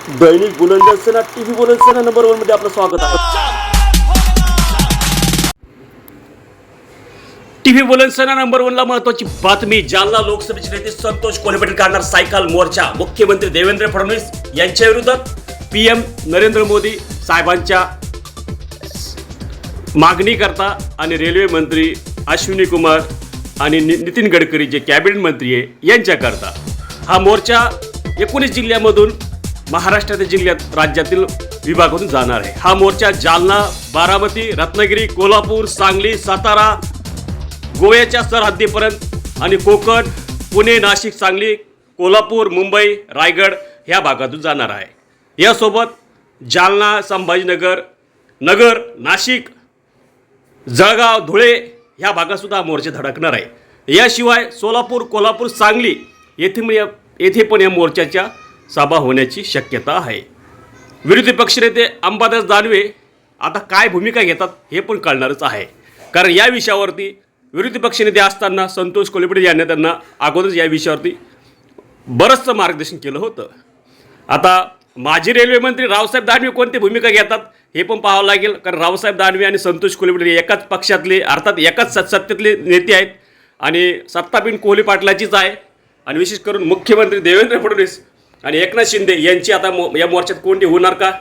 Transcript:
दैनिक बुलंदसेना TV बुलंदसेना number 1 मध्ये आपलं स्वागत आहे। टीव्ही बुलंदसेना नंबर 1 ला महत्त्वाची बातमी। जालना लोकसभेचे नेते संतोष कोल्हे काढणार सायकल मोर्चा। मुख्यमंत्री देवेंद्र फडणवीस यांच्या विरोधात पीएम नरेंद्र मोदी साहेबांच्या मागणी करता आणि रेल्वे मंत्री अश्विनी कुमार आणि नितीन गडकरी जे कॅबिनेट मंत्री आहे यांच्याकरता हा मोर्चा 19 जिल्ह्यांमधून महाराष्ट्रातील जिल्ह्यात राज्यातील विभागातून जाणार आहे। हा मोर्चा जालना, बारामती, रत्नागिरी, कोल्हापूर, सांगली, सातारा, गोव्याच्या सरहद्दीपर्यंत आणि कोकण, पुणे, नाशिक, सांगली, कोल्हापूर, मुंबई, रायगड ह्या भागातून जाणार आहे। यासोबत जालना, संभाजीनगर, नगर, नाशिक, जळगाव, धुळे ह्या भागातसुद्धा मोर्चे धडकणार आहे। याशिवाय सोलापूर, कोल्हापूर, सांगली येथे पण या मोर्चाच्या सभा होण्याची शक्यता आहे। विरोधी पक्षनेते अंबादास दानवे आता काय भूमिका घेतात हे पण कळणारच आहे, कारण या विषयावरती विरोधी पक्षनेते असताना संतोष कोल्हे यांनी त्यांना अगोदरच या विषयावरती बरंचसं मार्गदर्शन केलं होतं। आता माजी रेल्वे मंत्री रावसाहेब दानवे कोणती भूमिका घेतात हे पण पाहावं लागेल, कारण रावसाहेब दानवे आणि संतोष कोल्हे एकाच पक्षातले अर्थात एकाच सत्तेतले नेते आहेत आणि सत्ता पण कोल्हे पाटलाचीच आहे। आणि विशेष करून मुख्यमंत्री देवेंद्र फडणवीस आणि एकनाथ शिंदे यांची आता या मोर्चात कोणती होणार का